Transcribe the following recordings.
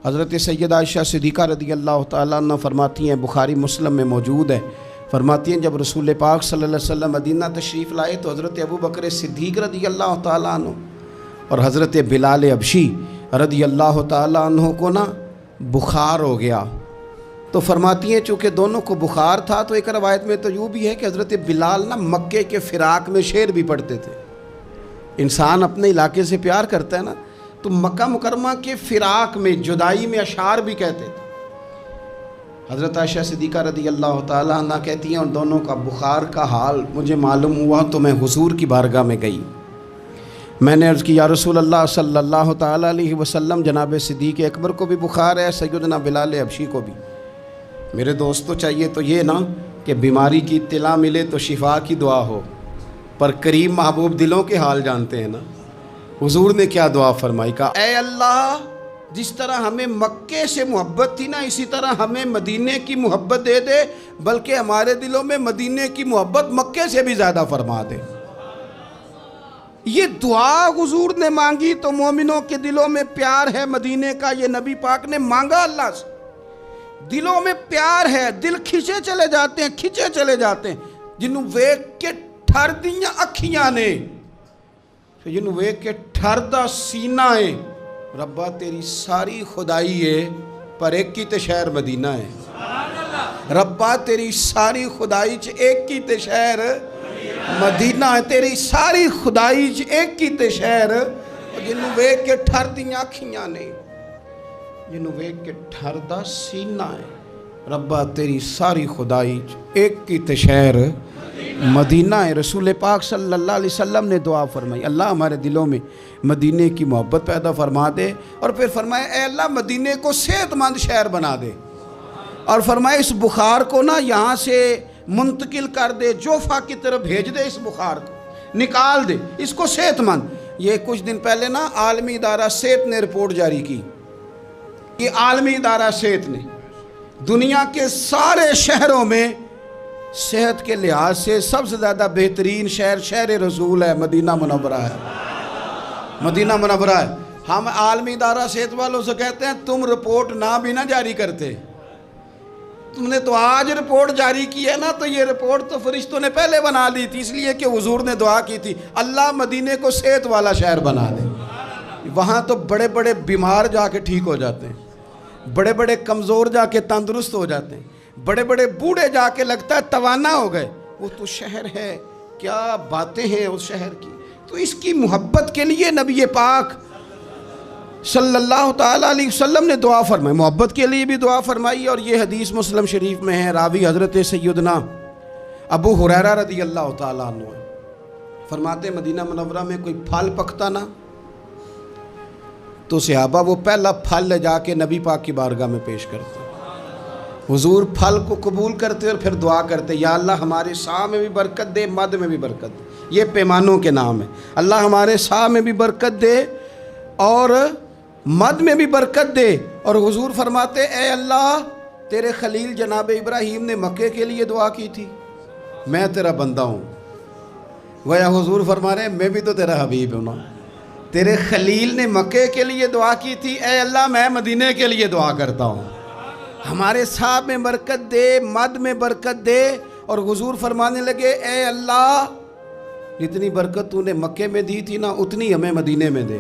حضرت سیدہ عائشہ صدیقہ رضی اللہ تعالیٰ عنہ فرماتی ہیں، بخاری مسلم میں موجود ہے، فرماتی ہیں جب رسول پاک صلی اللہ علیہ وسلم مدینہ تشریف لائے تو حضرت ابو بکر صدیق رضی اللہ تعالیٰ عنہ اور حضرت بلال حبشی رضی اللہ تعالیٰ عنہ کو نا بخار ہو گیا۔ تو فرماتی ہیں چونکہ دونوں کو بخار تھا تو ایک روایت میں تو یوں بھی ہے کہ حضرت بلال نا مکے کے فراق میں شعر بھی پڑھتے تھے۔ انسان اپنے علاقے سے پیار کرتا ہے نا، تو مکہ مکرمہ کے فراق میں، جدائی میں اشعار بھی کہتے تھے۔ حضرت عائشہ صدیقہ رضی اللہ تعالیٰ عنہ کہتی ہیں اور دونوں کا بخار کا حال مجھے معلوم ہوا تو میں حضور کی بارگاہ میں گئی۔ میں نے عرض کی یا رسول اللہ صلی اللہ تعالیٰ علیہ وسلم، جناب صدیق اکبر کو بھی بخار ہے، سیدنا بلال حبشی کو بھی۔ میرے دوستو چاہیے تو یہ نا کہ بیماری کی اطلاع ملے تو شفا کی دعا ہو، پر کریم محبوب دلوں کے حال جانتے ہیں نا۔ حضور نے کیا دعا فرمائی، کہا اے اللہ جس طرح ہمیں مکے سے محبت تھی نا، اسی طرح ہمیں مدینے کی محبت دے دے، بلکہ ہمارے دلوں میں مدینے کی محبت مکے سے بھی زیادہ فرما دے۔ یہ دعا حضور نے مانگی تو مومنوں کے دلوں میں پیار ہے مدینے کا، یہ نبی پاک نے مانگا اللہ سے، دلوں میں پیار ہے، دل کھچے چلے جاتے ہیں جنہوں ویک کے ٹھر دیاں اکھیاں نے، جنہوں ویک کے ٹھر دا سینہ ہے۔ ربا تیری ساری خدائی ہے پر ایک کی تے شہر مدینہ ہے۔ ربا تیری ساری خدائی چ ایک کی تے شہر مدینہ ہے، تیری ساری خدائی چ ایک کی تے شہر، جنہوں ویک کے ٹھر دیاں اکھیاں نے، جنہوں ویک کے ٹھر دا سینہ ہے۔ ربا تیری ساری خدائی ایک کی تے شہر مدینہ ہے۔ رسول پاک صلی اللہ علیہ وسلم نے دعا فرمائی، اللہ ہمارے دلوں میں مدینے کی محبت پیدا فرما دے، اور پھر فرمائے اے اللہ مدینے کو صحت مند شہر بنا دے، اور فرمائے اس بخار کو نا یہاں سے منتقل کر دے، جوفا کی طرف بھیج دے، اس بخار کو نکال دے، اس کو صحت مند۔ یہ کچھ دن پہلے نا عالمی ادارہ صحت نے رپورٹ جاری کی، یہ عالمی ادارہ صحت نے دنیا کے سارے شہروں میں صحت کے لحاظ سے سب سے زیادہ بہترین شہر شہر رسول ہے، مدینہ منورہ ہے، مدینہ منورہ ہے۔ ہم عالمی ادارہ صحت والوں سے کہتے ہیں تم رپورٹ نہ بھی نہ جاری کرتے، تم نے تو آج رپورٹ جاری کی ہے نا، تو یہ رپورٹ تو فرشتوں نے پہلے بنا لی تھی، اس لیے کہ حضور نے دعا کی تھی اللہ مدینے کو صحت والا شہر بنا دے۔ وہاں تو بڑے بڑے بیمار جا کے ٹھیک ہو جاتے ہیں، بڑے بڑے کمزور جا کے تندرست ہو جاتے ہیں، بڑے بڑے بوڑھے جا کے لگتا ہے توانا ہو گئے۔ وہ تو شہر ہے، کیا باتیں ہیں اس شہر کی۔ تو اس کی محبت کے لیے نبی پاک صلی اللہ تعالیٰ علیہ وسلم نے دعا فرمائی، محبت کے لیے بھی دعا فرمائی، اور یہ حدیث مسلم شریف میں ہے، راوی حضرت سیدنا ابو ہریرہ رضی اللہ تعالیٰ عنہ فرماتے مدینہ منورہ میں کوئی پھل پکتا نا تو صحابہ وہ پہلا پھل لے جا کے نبی پاک کی بارگاہ میں پیش کرتے، حضور پھل کو قبول کرتے اور پھر دعا کرتے یا اللہ ہمارے سا میں بھی برکت دے، مد میں بھی برکت دے۔ یہ پیمانوں کے نام ہے، اللہ ہمارے سا میں بھی برکت دے اور مد میں بھی برکت دے۔ اور حضور فرماتے اے اللہ تیرے خلیل جناب ابراہیم نے مکے کے لیے دعا کی تھی، میں تیرا بندہ ہوں، گویا حضور فرما رہے ہیں میں بھی تو تیرا حبیب ہوں نا۔ تیرے خلیل نے مکے کے لیے دعا کی تھی، اے اللہ میں مدینے کے لیے دعا کرتا ہوں، ہمارے صاحب میں برکت دے، مد میں برکت دے۔ اور حضور فرمانے لگے اے اللہ جتنی برکت تو نے مکے میں دی تھی نا اتنی ہمیں مدینے میں دے،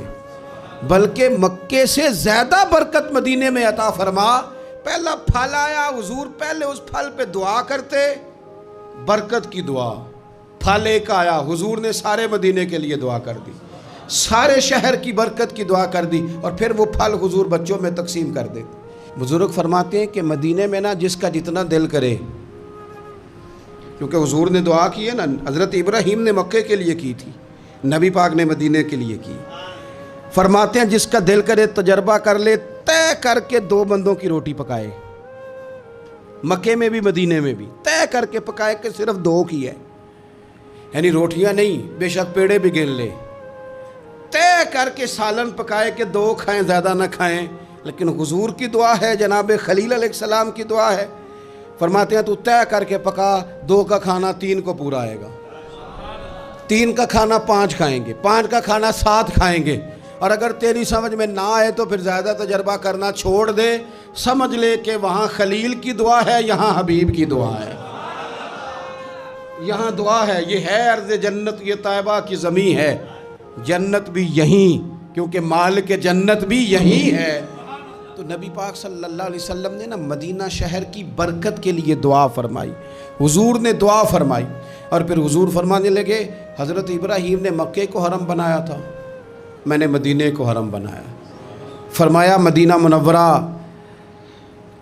بلکہ مکے سے زیادہ برکت مدینے میں عطا فرما۔ پہلا پھل آیا، حضور پہلے اس پھل پہ دعا کرتے، برکت کی دعا، پھل ایک آیا، حضور نے سارے مدینے کے لیے دعا کر دی، سارے شہر کی برکت کی دعا کر دی، اور پھر وہ پھل حضور بچوں میں تقسیم کر دیتے۔ بزرگ فرماتے ہیں کہ مدینے میں نا جس کا جتنا دل کرے، کیونکہ حضور نے دعا کی ہے نا، حضرت ابراہیم نے مکے کے لیے کی تھی، نبی پاک نے مدینے کے لیے کی۔ فرماتے ہیں جس کا دل کرے تجربہ کر لے، طے کر کے 2 بندوں کی روٹی پکائے، مکے میں بھی مدینے میں بھی طے کر کے پکائے کہ صرف 2 کی ہے، یعنی روٹیاں نہیں، بے شک پیڑے بھی گن لے، طے کر کے سالن پکائے کہ 2 کھائیں زیادہ نہ کھائیں۔ لیکن حضور کی دعا ہے، جناب خلیل علیہ السلام کی دعا ہے، فرماتے ہیں تو طے کر کے پکا، 2 کا کھانا 3 کو پورا آئے گا، 3 کا کھانا 5 کھائیں گے، 5 کا کھانا 7 کھائیں گے، اور اگر تیری سمجھ میں نہ آئے تو پھر زیادہ تجربہ کرنا چھوڑ دے، سمجھ لے کہ وہاں خلیل کی دعا ہے، یہاں حبیب کی دعا ہے، یہاں دعا ہے۔ یہ ہے ارض جنت، یہ طیبہ کی زمین ہے، جنت بھی یہیں، کیونکہ مالک جنت بھی یہیں ہے۔ تو نبی پاک صلی اللہ علیہ وسلم نے نا مدینہ شہر کی برکت کے لیے دعا فرمائی، حضور نے دعا فرمائی، اور پھر حضور فرمانے لگے حضرت ابراہیم نے مکے کو حرم بنایا تھا، میں نے مدینے کو حرم بنایا۔ فرمایا مدینہ منورہ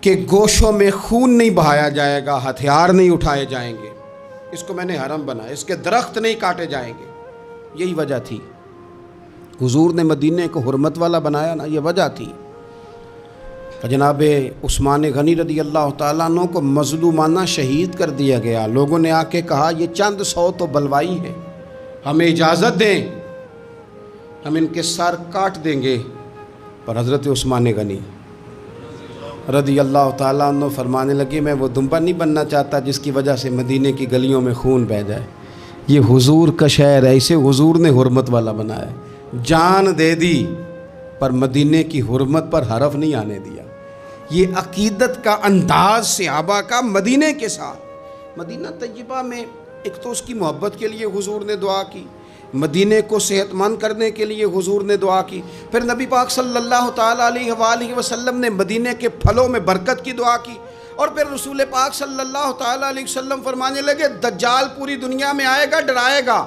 کے گوشوں میں خون نہیں بہایا جائے گا، ہتھیار نہیں اٹھائے جائیں گے، اس کو میں نے حرم بنایا، اس کے درخت نہیں کاٹے جائیں گے۔ یہی وجہ تھی حضور نے مدینے کو حرمت والا بنایا نا، یہ وجہ تھی۔ جناب عثمان غنی رضی اللہ تعالیٰ عنہ کو مظلومانہ شہید کر دیا گیا، لوگوں نے آ کے کہا یہ چند سو تو بلوائی ہے، ہمیں اجازت دیں، ہم ان کے سر کاٹ دیں گے۔ پر حضرت عثمان غنی رضی اللہ تعالیٰ عنہ فرمانے لگے میں وہ دمبا نہیں بننا چاہتا جس کی وجہ سے مدینے کی گلیوں میں خون بہہ جائے، یہ حضور کا شہر ہے، اسے حضور نے حرمت والا بنایا ہے، جان دے دی پر مدینے کی حرمت پر حرف نہیں آنے دیا۔ یہ عقیدت کا انداز صحابہ کا مدینے کے ساتھ۔ مدینہ طیبہ میں ایک تو اس کی محبت کے لیے حضور نے دعا کی، مدینے کو صحت مند کرنے کے لیے حضور نے دعا کی، پھر نبی پاک صلی اللہ تعالیٰ علیہ وآلہ وسلم نے مدینے کے پھلوں میں برکت کی دعا کی، اور پھر رسول پاک صلی اللہ تعالیٰ علیہ وسلم فرمانے لگے دجال پوری دنیا میں آئے گا، ڈرائے گا۔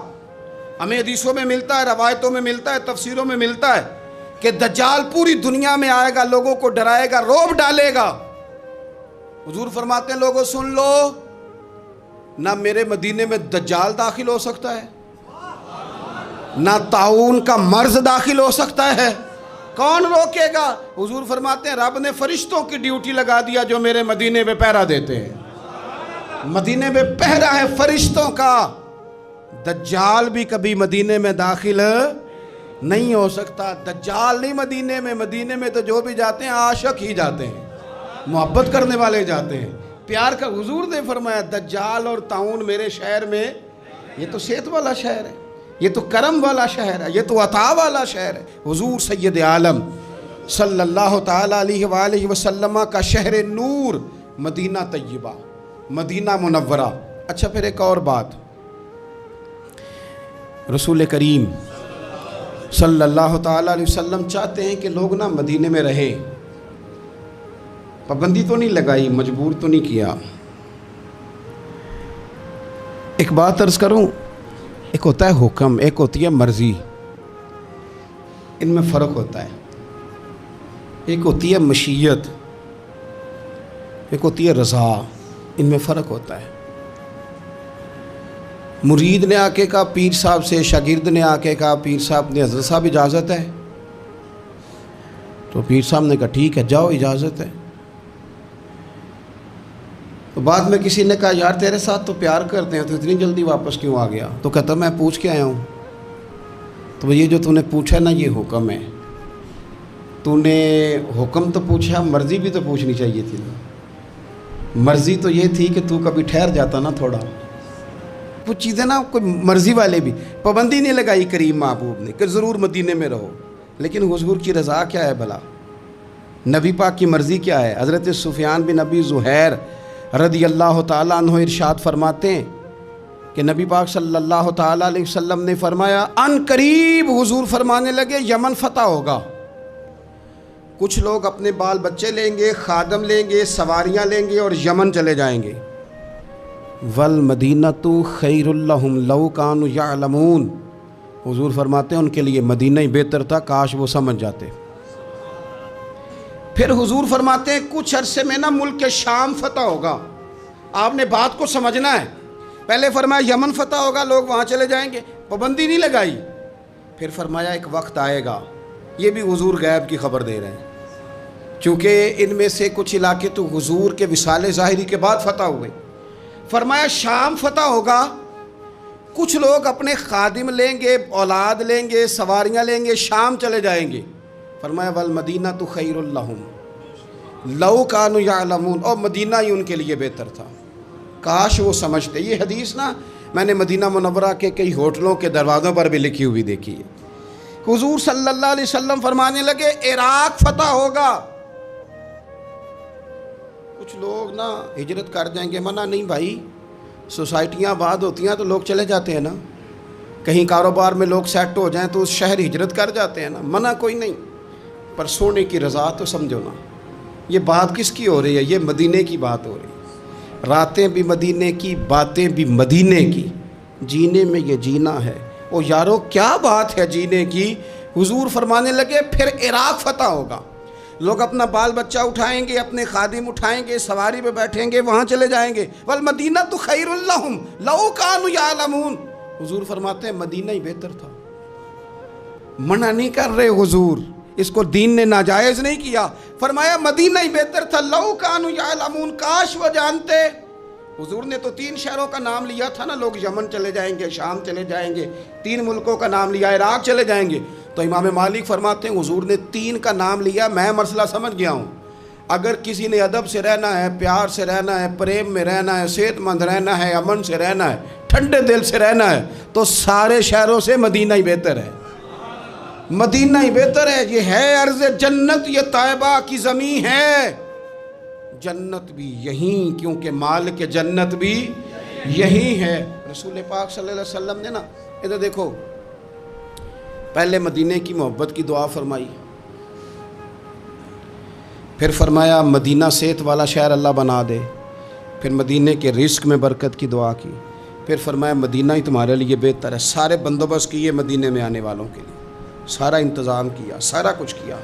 ہمیں حدیثوں میں ملتا ہے، روایتوں میں ملتا ہے، تفسیروں میں ملتا ہے کہ دجال پوری دنیا میں آئے گا، لوگوں کو ڈرائے گا، رعب ڈالے گا۔ حضور فرماتے ہیں لوگوں سن لو، نہ میرے مدینے میں دجال داخل ہو سکتا ہے، نہ طاعون کا مرض داخل ہو سکتا ہے، کون روکے گا؟ حضور فرماتے ہیں رب نے فرشتوں کی ڈیوٹی لگا دیا جو میرے مدینے میں پہرا دیتے ہیں، مدینے میں پہرا ہے فرشتوں کا، دجال بھی کبھی مدینے میں داخل نہیں ہو سکتا۔ دجال نہیں مدینے میں تو جو بھی جاتے ہیں عاشق ہی جاتے ہیں، محبت کرنے والے جاتے ہیں، پیار کا۔ حضور نے فرمایا دجال اور طاعون میرے شہر میں، یہ تو صحت والا شہر ہے، یہ تو کرم والا شہر ہے، یہ تو عطا والا شہر ہے۔ حضور سید عالم صلی اللہ تعالیٰ علیہ وآلہ وسلم کا شہر نور مدینہ طیبہ، مدینہ منورہ۔ اچھا پھر ایک اور بات، رسول کریم صلی اللہ تعالیٰ علیہ وسلم چاہتے ہیں کہ لوگ نا مدینے میں رہیں، پابندی تو نہیں لگائی، مجبور تو نہیں کیا۔ ایک بات عرض کروں، ایک ہوتا ہے حکم، ایک ہوتی ہے مرضی، ان میں فرق ہوتا ہے۔ ایک ہوتی ہے مشیت، ایک ہوتی ہے رضا، ان میں فرق ہوتا ہے۔ مرید نے آ کے کہا پیر صاحب سے، شاگرد نے آ کے کہا پیر صاحب نے حضرت صاحب اجازت ہے، تو پیر صاحب نے کہا ٹھیک ہے جاؤ اجازت ہے۔ تو بعد میں کسی نے کہا یار تیرے ساتھ تو پیار کرتے ہیں تو اتنی جلدی واپس کیوں آ گیا؟ تو کہتا میں پوچھ کے آیا ہوں۔ تو یہ جو تو نے پوچھا نا یہ حکم ہے، تو نے حکم تو پوچھا، مرضی بھی تو پوچھنی چاہیے تھی نا۔ مرضی تو یہ تھی کہ تو کبھی ٹھہر جاتا نا تھوڑا، کچھ چیزیں نا کوئی مرضی والے بھی، پابندی نہیں لگائی کریم محبوب نے کہ ضرور مدینے میں رہو، لیکن حضور کی رضا کیا ہے بھلا، نبی پاک کی مرضی کیا ہے؟ حضرت سفیان بن ابی زہیر رضی اللہ تعالیٰ عنہ ارشاد فرماتے ہیں کہ نبی پاک صلی اللہ تعالیٰ علیہ وسلم نے فرمایا ان قریب حضور فرمانے لگے یمن فتح ہوگا، کچھ لوگ اپنے بال بچے لیں گے، خادم لیں گے، سواریاں لیں گے اور یمن چلے جائیں گے۔ والمدینۃ خیر لہم لو کانوا یعلمون، حضور فرماتے ہیں ان کے لیے مدینہ ہی بہتر تھا، کاش وہ سمجھ جاتے۔ پھر حضور فرماتے ہیں کچھ عرصے میں نا ملک شام فتح ہوگا، آپ نے بات کو سمجھنا ہے۔ پہلے فرمایا یمن فتح ہوگا، لوگ وہاں چلے جائیں گے، پابندی نہیں لگائی۔ پھر فرمایا ایک وقت آئے گا، یہ بھی حضور غیب کی خبر دے رہے ہیں، چونکہ ان میں سے کچھ علاقے تو حضور کے وصال ظاہری کے بعد فتح ہوئے۔ فرمایا شام فتح ہوگا، کچھ لوگ اپنے خادم لیں گے، اولاد لیں گے، سواریاں لیں گے، شام چلے جائیں گے۔ فرمایا والمدینۃ خیر لہم لو کانوا یعلمون، اور مدینہ ہی ان کے لیے بہتر تھا، کاش وہ سمجھتے۔ یہ حدیث نا میں نے مدینہ منورہ کے کئی ہوٹلوں کے دروازوں پر بھی لکھی ہوئی دیکھی ہے۔ حضور صلی اللہ علیہ وسلم فرمانے لگے عراق فتح ہوگا. کچھ لوگ نا ہجرت کر جائیں گے، منع نہیں بھائی، سوسائٹیاں آباد ہوتی ہیں تو لوگ چلے جاتے ہیں نا، کہیں کاروبار میں لوگ سیٹ ہو جائیں تو اس شہر ہجرت کر جاتے ہیں نا، منع کوئی نہیں، پر سونے کی رضا تو سمجھو نا. یہ بات کس کی ہو رہی ہے؟ یہ مدینے کی بات ہو رہی ہے. راتیں بھی مدینے کی، باتیں بھی مدینے کی، جینے میں یہ جینا ہے. او یارو کیا بات ہے جینے کی. حضور فرمانے لگے پھر عراق فتح ہوگا، لوگ اپنا بال بچہ اٹھائیں گے، اپنے خادم اٹھائیں گے، سواری پہ بیٹھیں گے، وہاں چلے جائیں گے. والمدینہ تو خیر لہم لو کانوا یعلمون. حضور فرماتے ہیں مدینہ ہی بہتر تھا. منع نہیں کر رہے حضور، اس کو دین نے ناجائز نہیں کیا، فرمایا مدینہ ہی بہتر تھا. لو کانوا یعلمون، کاش وہ جانتے. حضور نے تو 3 شہروں کا نام لیا تھا نا، لوگ یمن چلے جائیں گے، شام چلے جائیں گے، 3 ملکوں کا نام لیا، عراق چلے جائیں گے. تو امام مالک فرماتے ہیں حضور نے 3 کا نام لیا، میں مسئلہ سمجھ گیا ہوں. اگر کسی نے ادب سے رہنا ہے، پیار سے رہنا ہے، پریم میں رہنا ہے، صحت مند رہنا ہے، امن سے رہنا ہے، ٹھنڈے دل سے رہنا ہے، تو سارے شہروں سے مدینہ ہی بہتر ہے. مدینہ ہی بہتر ہے. یہ ہے عرض جنت، یہ طیبہ کی زمین ہے. جنت بھی یہیں، کیونکہ مالک جنت بھی یہیں ہے. رسول پاک صلی اللہ علیہ وسلم نے نا ادھر دیکھو، پہلے مدینے کی محبت کی دعا فرمائی، پھر فرمایا مدینہ صحت والا شہر اللہ بنا دے، پھر مدینے کے رزق میں برکت کی دعا کی، پھر فرمایا مدینہ ہی تمہارے لیے بہتر ہے. سارے بندوبست کیے مدینے میں آنے والوں کے لیے، سارا انتظام کیا، سارا کچھ کیا.